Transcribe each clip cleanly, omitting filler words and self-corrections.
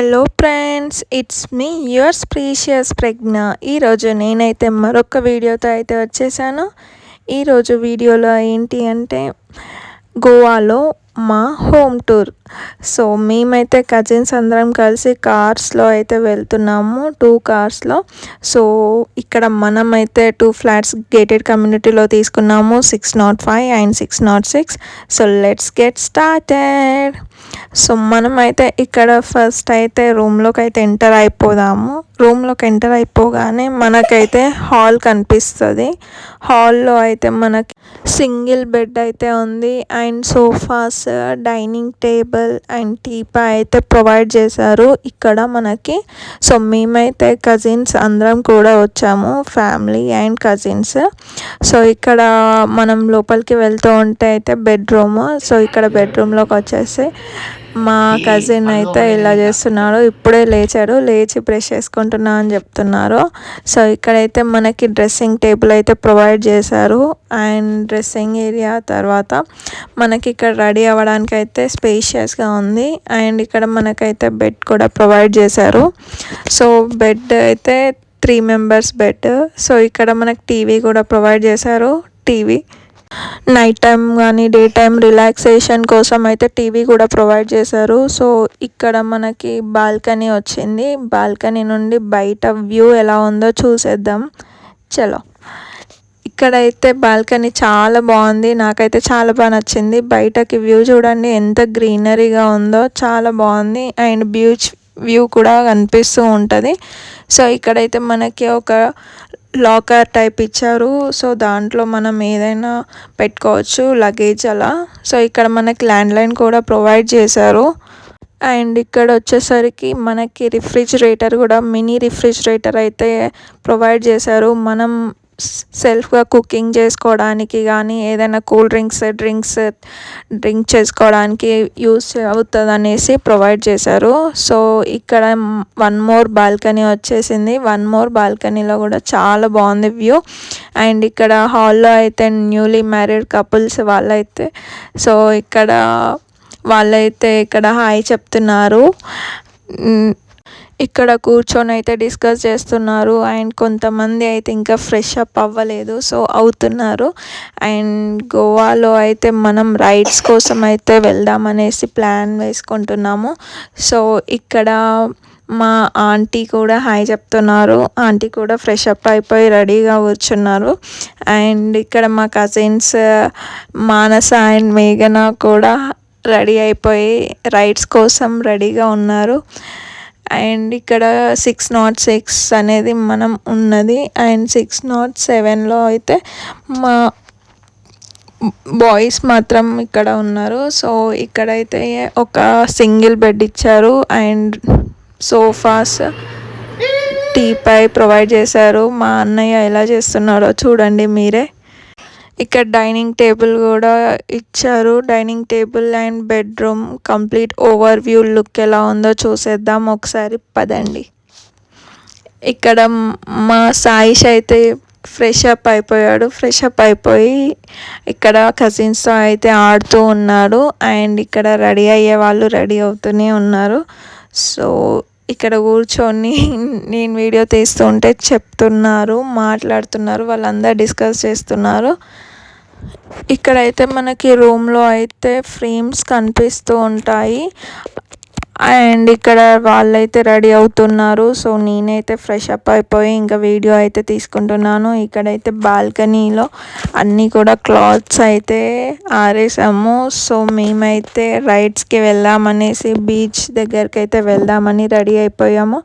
Hello friends, it's me yours precious Pragnya. ఈరోజు నేనైతే మరొక వీడియోతో అయితే వచ్చేసాను. ఈరోజు వీడియోలో ఏంటి అంటే గోవాలో మా హోమ్ టూర్. సో మేమైతే కజిన్స్ అందరం కలిసి కార్స్లో అయితే వెళ్తున్నాము, 2 కార్స్లో. సో ఇక్కడ మనమైతే 2 ఫ్లాట్స్ గేటెడ్ కమ్యూనిటీలో తీసుకున్నాము, 605 and 606. So let's get started. So మనమైతే ఇక్కడ ఫస్ట్ అయితే రూమ్లోకి అయితే ఎంటర్ అయిపోదాము. రూమ్లోకి ఎంటర్ అయిపోగానే మనకైతే హాల్ కనిపిస్తుంది. హాల్లో అయితే మనకి సింగిల్ బెడ్ అయితే ఉంది and sofas, dining table and టీపా అయితే ప్రొవైడ్ చేశారు ఇక్కడ మనకి. సో మేమైతే కజిన్స్ అందరం కూడా వచ్చాము, ఫ్యామిలీ అండ్ కజిన్స్. సో ఇక్కడ మనం లోపలికి వెళ్తూ ఉంటే అయితే బెడ్రూమ్. సో ఇక్కడ బెడ్రూమ్లోకి వచ్చేసి మా కజిన్ అయితే ఇలా చేస్తున్నాడు, ఇప్పుడే లేచి బ్రష్ చేసుకుంటున్నా అని చెప్తున్నారు. సో ఇక్కడైతే మనకి డ్రెస్సింగ్ టేబుల్ అయితే ప్రొవైడ్ చేశారు అండ్ డ్రెస్సింగ్ ఏరియా. తర్వాత మనకి ఇక్కడ రెడీ అవ్వడానికి అయితే స్పేషియస్గా ఉంది అండ్ ఇక్కడ మనకైతే బెడ్ కూడా ప్రొవైడ్ చేశారు. సో బెడ్ అయితే 3 మెంబర్స్ బెడ్. సో ఇక్కడ మనకి టీవీ కూడా ప్రొవైడ్ చేశారు. టీవీ నైట్ టైం కానీ డే టైం రిలాక్సేషన్ కోసం అయితే టీవీ కూడా ప్రొవైడ్ చేశారు. సో ఇక్కడ మనకి బాల్కనీ వచ్చింది. బాల్కనీ నుండి బయట వ్యూ ఎలా ఉందో చూసేద్దాం, చలో. ఇక్కడైతే బాల్కనీ చాలా బాగుంది, నాకైతే చాలా బాగా నచ్చింది. బయటకి వ్యూ చూడండి ఎంత గ్రీనరీగా ఉందో, చాలా బాగుంది అండ్ బీచ్ వ్యూ కూడా కనిపిస్తూ ఉంటుంది. సో ఇక్కడైతే మనకి ఒక లాకర్ టైప్ ఇచ్చారు. సో దాంట్లో మనం ఏదైనా పెట్టుకోవచ్చు, లగేజ్ అలా. సో ఇక్కడ మనకి ల్యాండ్లైన్ కూడా ప్రొవైడ్ చేశారు అండ్ ఇక్కడ వచ్చేసరికి మనకి రిఫ్రిజిరేటర్ కూడా, మినీ రిఫ్రిజిరేటర్ అయితే ప్రొవైడ్ చేశారు. మనం సెల్ఫ్గా కుకింగ్ చేసుకోవడానికి కానీ ఏదైనా కూల్ డ్రింక్ చేసుకోవడానికి యూస్ అవుతుంది అనేసి ప్రొవైడ్ చేశారు. సో ఇక్కడ 1 మోర్ బాల్కనీ వచ్చేసింది. 1 మోర్ బాల్కనీలో కూడా చాలా బాగుంది వ్యూ. అండ్ ఇక్కడ హాల్లో అయితే న్యూలీ మ్యారీడ్ కపుల్స్ వాళ్ళైతే ఇక్కడ హాయ్ చెప్తున్నారు. ఇక్కడ కూర్చొని అయితే డిస్కస్ చేస్తున్నారు అండ్ కొంతమంది అయితే ఇంకా ఫ్రెష్ అప్ అవ్వలేదు, సో అవుతున్నారు. అండ్ గోవాలో అయితే మనం రైడ్స్ కోసం అయితే వెళ్దామనేసి ప్లాన్ వేసుకుంటున్నాము. సో ఇక్కడ మా ఆంటీ కూడా హాయ్ చెప్తున్నారు. ఆంటీ కూడా ఫ్రెష్ అప్ అయిపోయి రెడీగా కూర్చున్నారు. అండ్ ఇక్కడ మా కజిన్స్ మానస అండ్ మేఘన కూడా రెడీ అయిపోయి రైడ్స్ కోసం రెడీగా ఉన్నారు. అండ్ ఇక్కడ 606 అనేది మనం ఉన్నది అండ్ 607లో అయితే మా బాయ్స్ మాత్రం ఇక్కడ ఉన్నారు. సో ఇక్కడైతే ఒక సింగిల్ బెడ్ ఇచ్చారు అండ్ సోఫాస్, టీపై ప్రొవైడ్ చేశారు. మా అన్నయ్య ఎలా చేస్తున్నారో చూడండి మీరే. ఇక్కడ డైనింగ్ టేబుల్ కూడా ఇచ్చారు. Dining table and bedroom complete over view look ఎలా ఉందో చూసేద్దాం ఒకసారి, పదండి. ఇక్కడ మా సాయిష్ అయితే ఫ్రెష్ అప్ అయిపోయి ఇక్కడ కజిన్స్తో అయితే ఆడుతూ ఉన్నాడు అండ్ ఇక్కడ రెడీ అయ్యే వాళ్ళు రెడీ అవుతూనే ఉన్నారు. సో ఇక్కడ కూర్చొని నేను వీడియో తీస్తుంటే చెప్తున్నారు, మాట్లాడుతున్నారు, వాళ్ళందరూ డిస్కస్ చేస్తున్నారు. ఇక్కడైతే మనకి రూమ్లో అయితే ఫ్రేమ్స్ కనిపిస్తూ ఉంటాయి అండ్ ఇక్కడ వాళ్ళైతే రెడీ అవుతున్నారు. సో నేనైతే ఫ్రెష్ అప్ అయిపోయి ఇంకా వీడియో అయితే తీసుకుంటున్నాను. ఇక్కడైతే బాల్కనీలో అన్నీ కూడా క్లాత్స్ అయితే ఆరేసాము. సో మేమైతే రైడ్స్కి వెళ్దామనేసి బీచ్ దగ్గరికి అయితే వెళ్దామని రెడీ అయిపోయాము.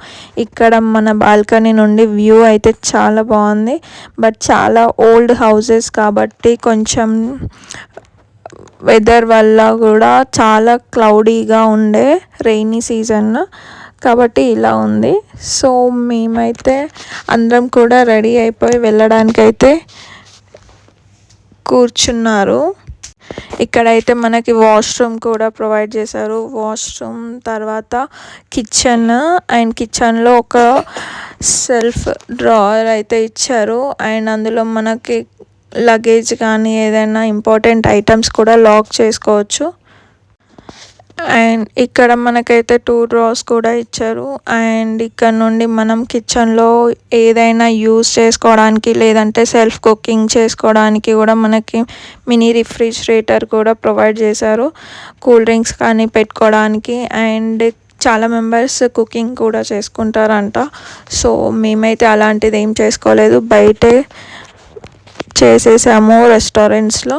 ఇక్కడ మన బాల్కనీ నుండి వ్యూ అయితే చాలా బాగుంది. బట్ చాలా ఓల్డ్ హౌసెస్ కాబట్టి కొంచెం వెదర్ వల్ల కూడా చాలా క్లౌడీగా ఉండే, రెయినీ సీజన్ కాబట్టి ఇలా ఉంది. సో మేమైతే అందరం కూడా రెడీ అయిపోయి వెళ్ళడానికైతే కూర్చున్నారు. ఇక్కడైతే మనకి వాష్రూమ్ కూడా ప్రొవైడ్ చేశారు. వాష్రూమ్ తర్వాత కిచెన్ అండ్ కిచెన్లో ఒక సెల్ఫ్ డ్రాయర్ అయితే ఇచ్చారు అండ్ అందులో మనకి లగేజ్ కానీ ఏదైనా ఇంపార్టెంట్ ఐటమ్స్ కూడా లాక్ చేసుకోవచ్చు. అండ్ ఇక్కడ మనకైతే 2 డ్రాస్ కూడా ఇచ్చారు. అండ్ ఇక్కడ నుండి మనం కిచెన్లో ఏదైనా యూస్ చేసుకోవడానికి లేదంటే సెల్ఫ్ కుకింగ్ చేసుకోవడానికి కూడా మనకి మినీ రిఫ్రిజిరేటర్ కూడా ప్రొవైడ్ చేశారు, కూల్ డ్రింక్స్ కానీ పెట్టుకోవడానికి. అండ్ చాలా మెంబర్స్ కుకింగ్ కూడా చేసుకుంటారంట. సో మేమైతే అలాంటిది ఏం చేసుకోలేదు, బయటే చేసేసాము రెస్టారెంట్స్లో.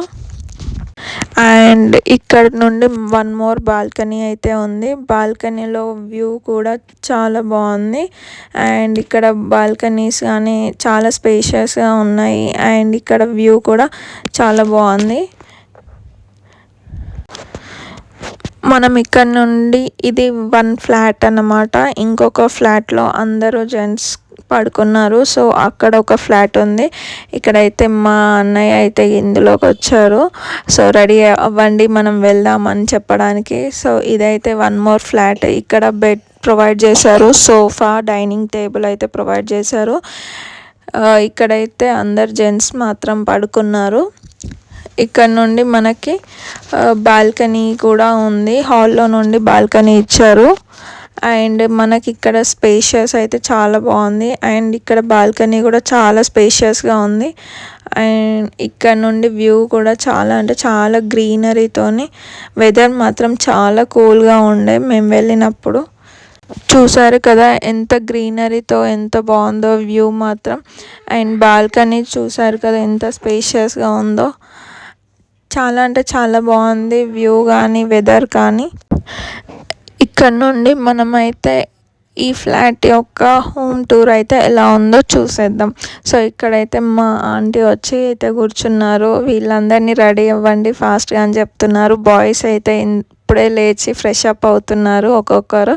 అండ్ ఇక్కడ నుండి 1 మోర్ బాల్కనీ అయితే ఉంది. బాల్కనీలో వ్యూ కూడా చాలా బాగుంది. అండ్ ఇక్కడ బాల్కనీస్ కానీ చాలా స్పేషియస్గా ఉన్నాయి. అండ్ ఇక్కడ వ్యూ కూడా చాలా బాగుంది. మనం ఇక్కడ నుండి ఇది 1 ఫ్లాట్ అన్నమాట. ఇంకొక ఫ్లాట్లో అందరూ జెంట్స్ పడుకున్నారు. సో అక్కడ ఒక ఫ్లాట్ ఉంది. ఇక్కడైతే మా అన్నయ్య అయితే ఇందులోకి వచ్చారు. సో రెడీ అవ్వండి మనం వెళ్దామని చెప్పడానికి. సో ఇదైతే 1 మోర్ ఫ్లాట్. ఇక్కడ బెడ్ ప్రొవైడ్ చేశారు, సోఫా, డైనింగ్ టేబుల్ అయితే ప్రొవైడ్ చేశారు. ఇక్కడైతే అందరు జెంట్స్ మాత్రం పడుకున్నారు. ఇక్కడ నుండి మనకి బాల్కనీ కూడా ఉంది. హాల్లో నుండి బాల్కనీ ఇచ్చారు. అండ్ మనకి ఇక్కడ స్పేషియస్ అయితే చాలా బాగుంది. అండ్ ఇక్కడ బాల్కనీ కూడా చాలా స్పేషియస్గా ఉంది. అండ్ ఇక్కడ నుండి వ్యూ కూడా చాలా అంటే చాలా గ్రీనరీతోని, వెదర్ మాత్రం చాలా కూల్గా ఉండే మేము వెళ్ళినప్పుడు. చూసారు కదా ఎంత గ్రీనరీతో ఎంత బాగుందో వ్యూ మాత్రం. అండ్ బాల్కనీ చూసారు కదా ఎంత స్పేషియస్గా ఉందో. చాలా అంటే చాలా బాగుంది వ్యూ కానీ వెదర్ కానీ. ఇక్కడ నుండి మనమైతే ఈ ఫ్లాట్ యొక్క హోమ్ టూర్ అయితే ఎలా ఉందో చూసేద్దాం. సో ఇక్కడైతే మా ఆంటీ వచ్చి అయితే కూర్చున్నారు. వీళ్ళందరినీ రెడీ అవ్వండి ఫాస్ట్గా అని చెప్తున్నారు. బాయ్స్ అయితే ఇప్పుడే లేచి ఫ్రెష్ అప్ అవుతున్నారు, ఒక్కొక్కరు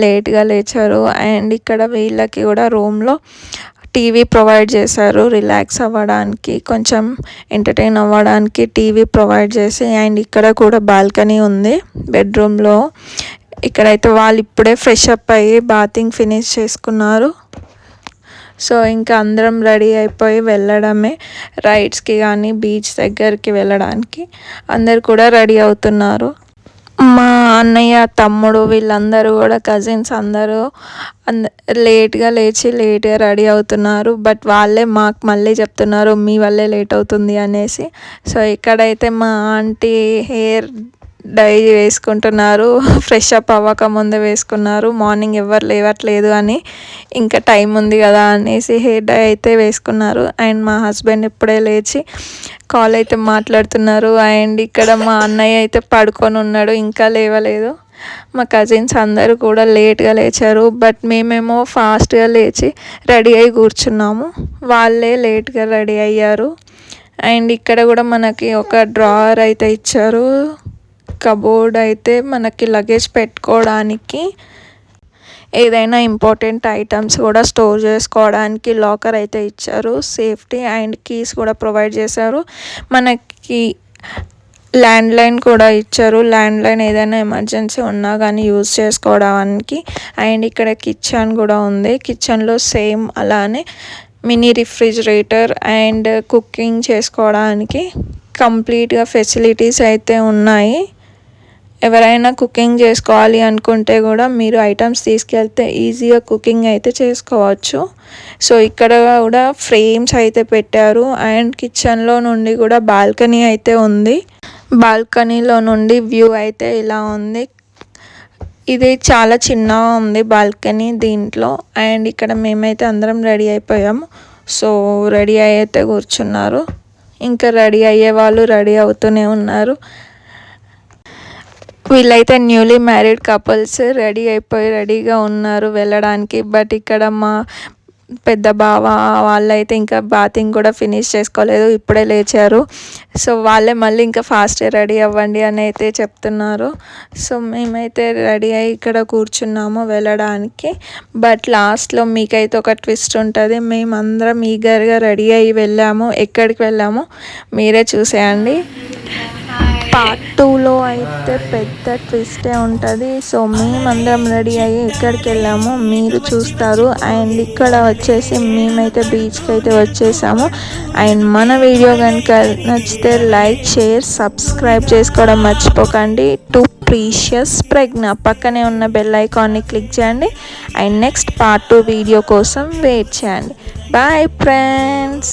లేట్గా లేచారు. అండ్ ఇక్కడ వీళ్ళకి కూడా రూమ్లో టీవీ ప్రొవైడ్ చేశారు, రిలాక్స్ అవ్వడానికి, కొంచెం ఎంటర్టైన్ అవ్వడానికి టీవీ ప్రొవైడ్ చేసి. అండ్ ఇక్కడ కూడా బాల్కనీ ఉంది బెడ్రూమ్లో. ఇక్కడైతే వాళ్ళు ఇప్పుడే ఫ్రెష్ అప్ అయ్యి బాతింగ్ ఫినిష్ చేసుకున్నారు. సో ఇంకా అందరం రెడీ అయిపోయి వెళ్ళడమే, రైడ్స్కి కానీ బీచ్ దగ్గరికి వెళ్ళడానికి అందరు కూడా రెడీ అవుతున్నారు. మా అన్నయ్య, తమ్ముడు వీళ్ళందరూ కూడా కజిన్స్ అందరూ లేట్గా లేచి లేట్గా రెడీ అవుతున్నారు. బట్ వాళ్ళే మాకు మళ్ళీ చెప్తున్నారు మీ వల్లే లేట్ అవుతుంది అనేసి. సో ఇక్కడైతే మా ఆంటీ హెయిర్ డై వేసుకుంటున్నారు, ఫ్రెష్ అప్ అవ్వక ముందే వేసుకున్నారు. మార్నింగ్ ఎవరు లేవట్లేదు అని ఇంకా టైం ఉంది కదా అనేసి హెయిర్ డై అయితే వేసుకున్నారు. అండ్ మా హస్బెండ్ ఇప్పుడే లేచి కాల్ అయితే మాట్లాడుతున్నారు. అండ్ ఇక్కడ మా అన్నయ్య అయితే పడుకొని ఉన్నాడు, ఇంకా లేవలేదు. మా కజిన్స్ అందరూ కూడా లేట్గా లేచారు. బట్ మేమేమో ఫాస్ట్గా లేచి రెడీ అయ్యి కూర్చున్నాము, వాళ్ళే లేట్గా రెడీ అయ్యారు. అండ్ ఇక్కడ కూడా మనకి ఒక డ్రావర్ అయితే ఇచ్చారు, కబోర్డ్ అయితే మనకి లగేజ్ పెట్టుకోవడానికి, ఏదైనా ఇంపార్టెంట్ ఐటమ్స్ కూడా స్టోర్ చేసుకోవడానికి లాకర్ అయితే ఇచ్చారు, సేఫ్టీ అండ్ కీస్ కూడా ప్రొవైడ్ చేశారు. మనకి ల్యాండ్లైన్ కూడా ఇచ్చారు, ల్యాండ్లైన్ ఏదైనా ఎమర్జెన్సీ ఉన్నా కానీ యూజ్ చేసుకోవడానికి. అండ్ ఇక్కడ కిచెన్ కూడా ఉంది, కిచెన్లో సేమ్ అలానే మినీ రిఫ్రిజిరేటర్ అండ్ కుకింగ్ చేసుకోవడానికి కంప్లీట్గా ఫెసిలిటీస్ అయితే ఉన్నాయి. ఎవరైనా కుకింగ్ చేసుకోవాలి అనుకుంటే కూడా మీరు ఐటమ్స్ తీసుకెళ్తే ఈజీగా కుకింగ్ అయితే చేసుకోవచ్చు. సో ఇక్కడ కూడా ఫ్రేమ్స్ అయితే పెట్టారు. అండ్ కిచెన్లో నుండి కూడా బాల్కనీ అయితే ఉంది. బాల్కనీలో నుండి వ్యూ అయితే ఇలా ఉంది. ఇది చాలా చిన్నగా ఉంది బాల్కనీ దీంట్లో. అండ్ ఇక్కడ మేమైతే అందరం రెడీ అయిపోయాము. సో రెడీ అయితే కూర్చున్నారు, ఇంకా రెడీ అయ్యే వాళ్ళు రెడీ అవుతూనే ఉన్నారు. వీళ్ళైతే న్యూలీ మ్యారీడ్ కపుల్స్ రెడీ అయిపోయి రెడీగా ఉన్నారు వెళ్ళడానికి. బట్ ఇక్కడ మా పెద్ద బావ వాళ్ళైతే ఇంకా బాతింగ్ కూడా ఫినిష్ చేసుకోలేదు, ఇప్పుడే లేచారు. సో వాళ్ళే మళ్ళీ ఇంకా ఫాస్ట్గా రెడీ అవ్వండి అని అయితే చెప్తున్నారు. సో మేమైతే రెడీ అయ్యి ఇక్కడ కూర్చున్నాము వెళ్ళడానికి. బట్ లాస్ట్లో మీకైతే ఒక ట్విస్ట్ ఉంటుంది. మేమందరం ఈగర్గా రెడీ అయ్యి వెళ్ళాము. ఎక్కడికి వెళ్ళాము మీరే చూసేయండి. పార్ట్ 2లో అయితే పెద్ద ట్విస్టే ఉంటుంది. సో మేమందరం రెడీ అయ్యి ఎక్కడికి వెళ్ళాము మీరు చూస్తారు. అండ్ ఇక్కడ వచ్చేసి మేమైతే బీచ్కి అయితే వచ్చేసాము. అండ్ మన వీడియో కనుక నచ్చితే లైక్, షేర్, సబ్స్క్రైబ్ చేసుకోవడం మర్చిపోకండి. ప్రీషియస్ ప్రజ్ఞ. పక్కనే ఉన్న బెల్ ఐకాన్ని క్లిక్ చేయండి అండ్ నెక్స్ట్ పార్ట్ 2 వీడియో కోసం వెయిట్ చేయండి. Bye friends.